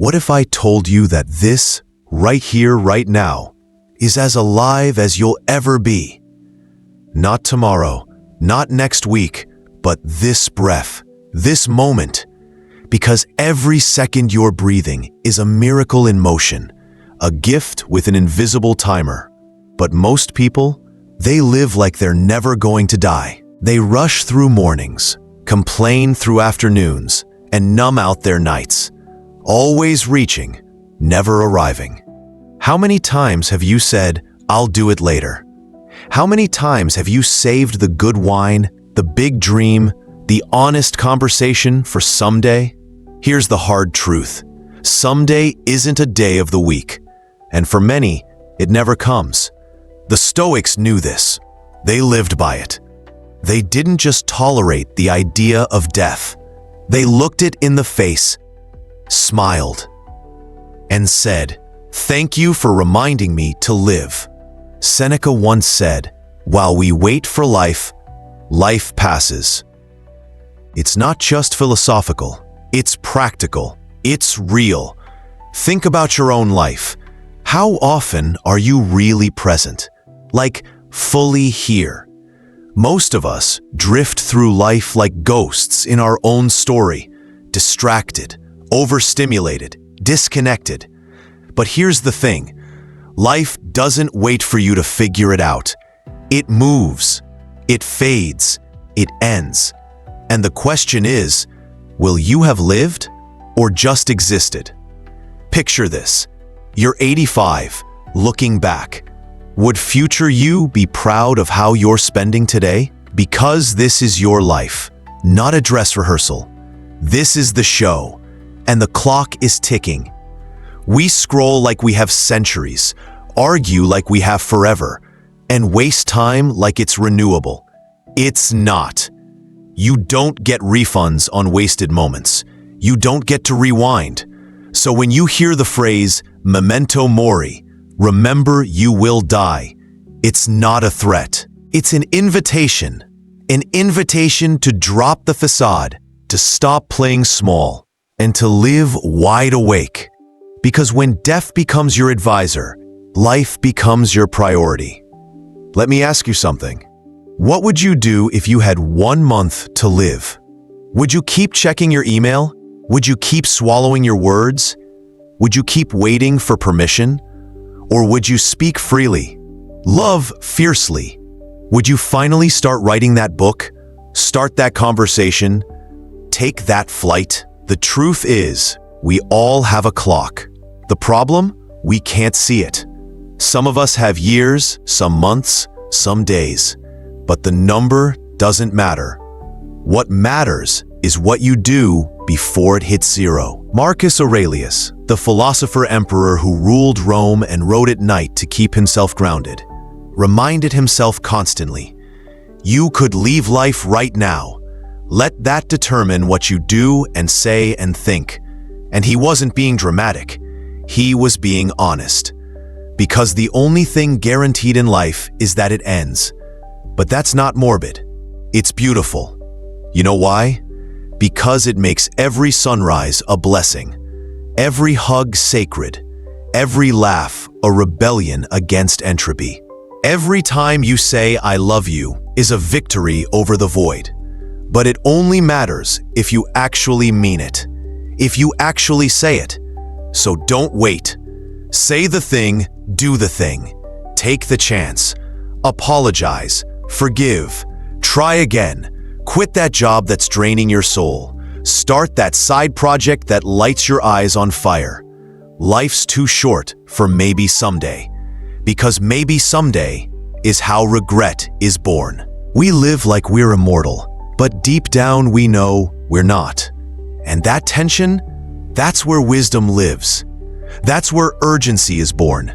What if I told you that this, right here, right now, is as alive as you'll ever be? Not tomorrow, not next week, but this breath, this moment. Because every second you're breathing is a miracle in motion, a gift with an invisible timer. But most people, they live like they're never going to die. They rush through mornings, complain through afternoons, and numb out their nights. Always reaching, never arriving. How many times have you said, "I'll do it later"? How many times have you saved the good wine, the big dream, the honest conversation for someday? Here's the hard truth. Someday isn't a day of the week, and for many, it never comes. The Stoics knew this. They lived by it. They didn't just tolerate the idea of death. They looked it in the face, smiled, and said, "Thank you for reminding me to live." Seneca once said, "While we wait for life, life passes." It's not just philosophical, it's practical, it's real. Think about your own life. How often are you really present? Like, fully here? Most of us drift through life like ghosts in our own story, distracted, overstimulated, disconnected. But here's the thing. Life doesn't wait for you to figure it out. It moves, it fades, it ends. And the question is, will you have lived or just existed? Picture this. You're 85, looking back. Would future you be proud of how you're spending today? Because this is your life, not a dress rehearsal. This is the show, and the clock is ticking. We scroll like we have centuries, argue like we have forever, and waste time like it's renewable. It's not. You don't get refunds on wasted moments. You don't get to rewind. So when you hear the phrase, memento mori, remember you will die, it's not a threat. It's an invitation to drop the facade, to stop playing small, and to live wide awake. Because when death becomes your advisor, life becomes your priority. Let me ask you something. What would you do if you had 1 month to live? Would you keep checking your email? Would you keep swallowing your words? Would you keep waiting for permission? Or would you speak freely? Love fiercely? Would you finally start writing that book? Start that conversation? Take that flight? The truth is, we all have a clock. The problem? We can't see it. Some of us have years, some months, some days. But the number doesn't matter. What matters is what you do before it hits zero. Marcus Aurelius, the philosopher-emperor who ruled Rome and wrote at night to keep himself grounded, reminded himself constantly, you could leave life right now. Let that determine what you do and say and think. And he wasn't being dramatic. He was being honest. Because the only thing guaranteed in life is that it ends. But that's not morbid. It's beautiful. You know why? Because it makes every sunrise a blessing, every hug sacred, every laugh a rebellion against entropy. Every time you say "I love you" is a victory over the void. But it only matters if you actually mean it, if you actually say it. So don't wait. Say the thing, do the thing. Take the chance. Apologize. Forgive. Try again. Quit that job that's draining your soul. Start that side project that lights your eyes on fire. Life's too short for maybe someday. Because maybe someday is how regret is born. We live like we're immortal, but deep down we know we're not. And that tension, that's where wisdom lives. That's where urgency is born.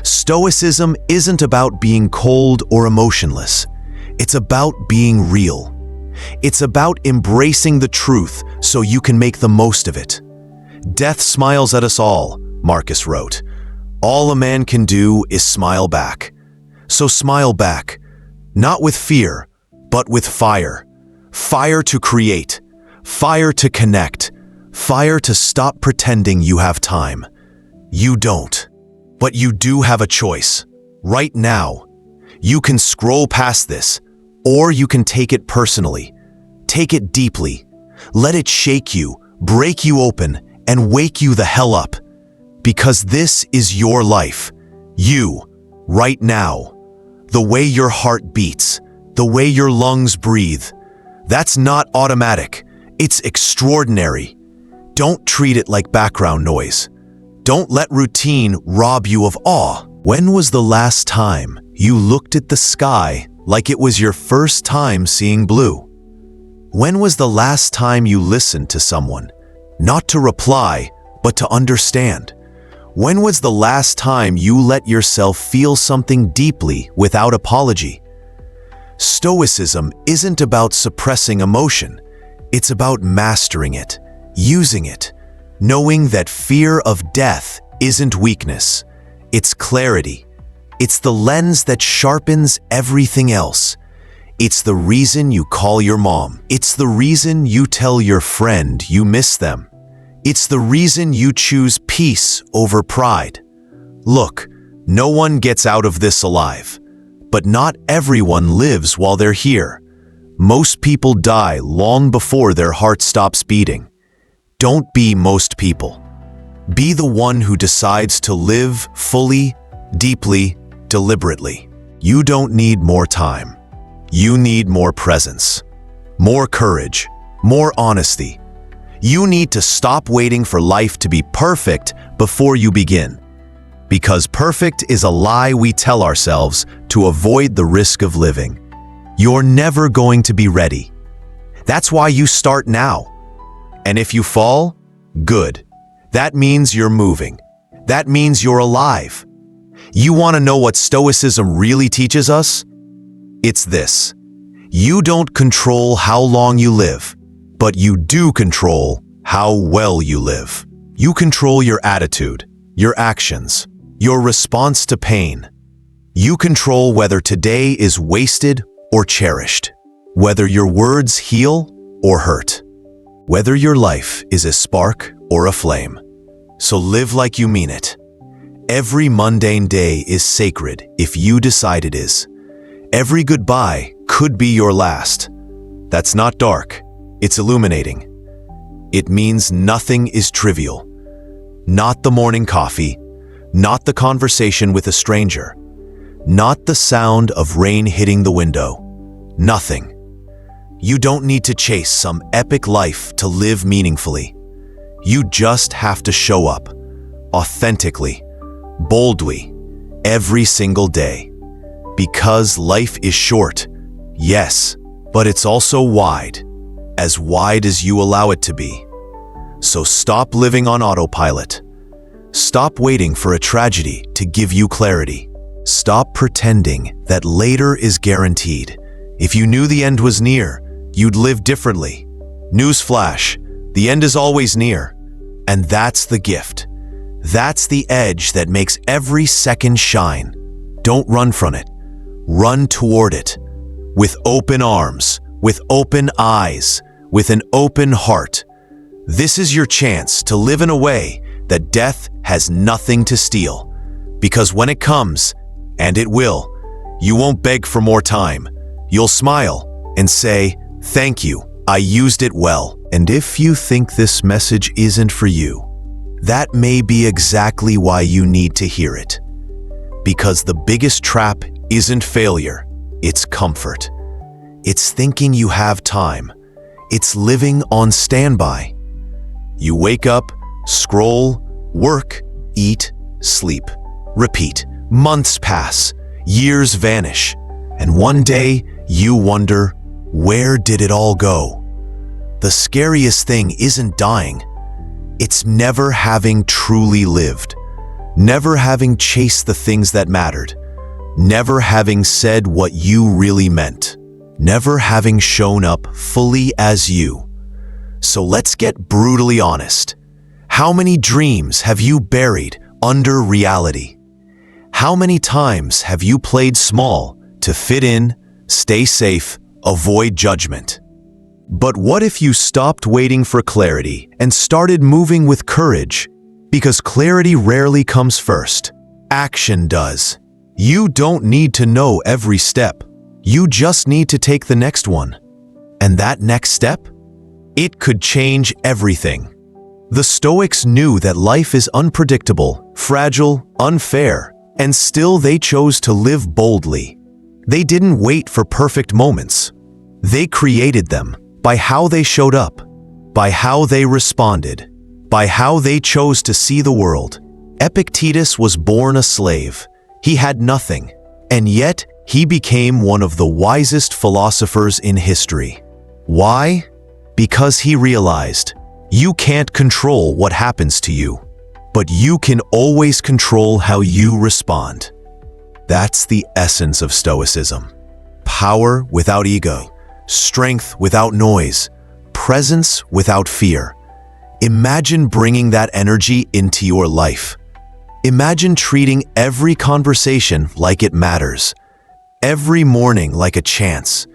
Stoicism isn't about being cold or emotionless. It's about being real. It's about embracing the truth so you can make the most of it. Death smiles at us all, Marcus wrote. All a man can do is smile back. So smile back, not with fear, but with fire. Fire to create, fire to connect, Fire to stop pretending you have time. You don't. But you do have a choice. Right now. You can scroll past this, or you can take it personally. Take it deeply. Let it shake you, break you open, and wake you the hell up. Because this is your life. You, right now. The way your heart beats, the way your lungs breathe. That's not automatic. It's extraordinary. Don't treat it like background noise. Don't let routine rob you of awe. When was the last time you looked at the sky like it was your first time seeing blue? When was the last time you listened to someone, not to reply, but to understand? When was the last time you let yourself feel something deeply without apology? Stoicism isn't about suppressing emotion. It's about mastering it, using it, knowing that fear of death isn't weakness. It's clarity. It's the lens that sharpens everything else. It's the reason you call your mom. It's the reason you tell your friend you miss them. It's the reason you choose peace over pride. Look, no one gets out of this alive. But not everyone lives while they're here. Most people die long before their heart stops beating. Don't be most people. Be the one who decides to live fully, deeply, deliberately. You don't need more time. You need more presence, more courage, more honesty. You need to stop waiting for life to be perfect before you begin. Because perfect is a lie we tell ourselves to avoid the risk of living. You're never going to be ready. That's why you start now. And if you fall, good. That means you're moving. That means you're alive. You want to know what Stoicism really teaches us? It's this. You don't control how long you live, but you do control how well you live. You control your attitude, your actions, your response to pain. You control whether today is wasted or cherished, whether your words heal or hurt, whether your life is a spark or a flame. So live like you mean it. Every mundane day is sacred if you decide it is. Every goodbye could be your last. That's not dark, it's illuminating. It means nothing is trivial. Not the morning coffee, not the conversation with a stranger, not the sound of rain hitting the window. Nothing. You don't need to chase some epic life to live meaningfully. You just have to show up, authentically, boldly, every single day. Because life is short, yes, but it's also wide as you allow it to be. So stop living on autopilot. Stop waiting for a tragedy to give you clarity. Stop pretending that later is guaranteed. If you knew the end was near, you'd live differently. Newsflash, the end is always near. And that's the gift. That's the edge that makes every second shine. Don't run from it. Run toward it. With open arms, with open eyes, with an open heart. This is your chance to live in a way that death has nothing to steal. Because when it comes, and it will, you won't beg for more time. You'll smile and say, "Thank you, I used it well." And if you think this message isn't for you, that may be exactly why you need to hear it. Because the biggest trap isn't failure, it's comfort. It's thinking you have time. It's living on standby. You wake up, scroll, work, eat, sleep, repeat. Months pass, years vanish, and one day you wonder, where did it all go? The scariest thing isn't dying. It's never having truly lived, never having chased the things that mattered, never having said what you really meant, never having shown up fully as you. So let's get brutally honest. How many dreams have you buried under reality? How many times have you played small to fit in, stay safe, avoid judgment? But what if you stopped waiting for clarity and started moving with courage? Because clarity rarely comes first. Action does. You don't need to know every step. You just need to take the next one. And that next step? It could change everything. The Stoics knew that life is unpredictable, fragile, unfair, and still they chose to live boldly. They didn't wait for perfect moments. They created them by how they showed up, by how they responded, by how they chose to see the world. Epictetus was born a slave. He had nothing, and yet he became one of the wisest philosophers in history. Why? Because he realized, you can't control what happens to you, but you can always control how you respond. That's the essence of Stoicism. Power without ego, strength without noise, presence without fear. Imagine bringing that energy into your life. Imagine treating every conversation like it matters, every morning like a chance,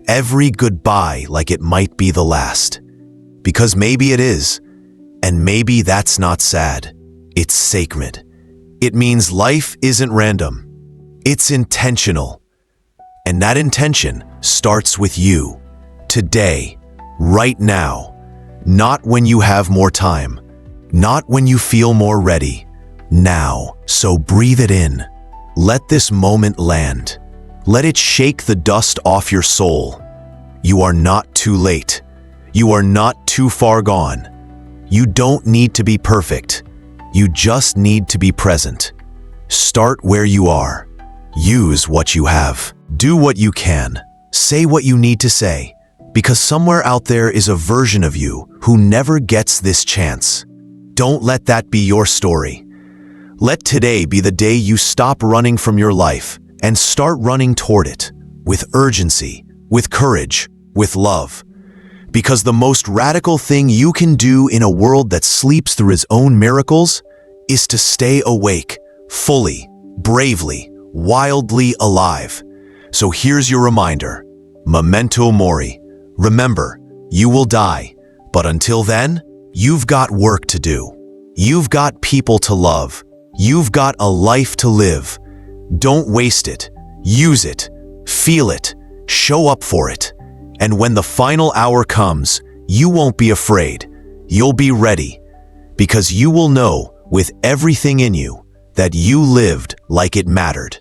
every goodbye like it might be the last. Because maybe it is, and maybe that's not sad. It's sacred. It means life isn't random. It's intentional. And that intention starts with you, today, right now. Not when you have more time, not when you feel more ready. Now, so breathe it in. Let this moment land. Let it shake the dust off your soul. You are not too late. You are not too far gone. You don't need to be perfect. You just need to be present. Start where you are. Use what you have. Do what you can. Say what you need to say. Because somewhere out there is a version of you who never gets this chance. Don't let that be your story. Let today be the day you stop running from your life and start running toward it with urgency, with courage, with love. Because the most radical thing you can do in a world that sleeps through its own miracles is to stay awake, fully, bravely, wildly alive. So here's your reminder, memento mori. Remember, you will die, but until then, you've got work to do. You've got people to love. You've got a life to live. Don't waste it. Use it. Feel it. Show up for it. And when the final hour comes, you won't be afraid. You'll be ready. Because you will know, with everything in you, that you lived like it mattered.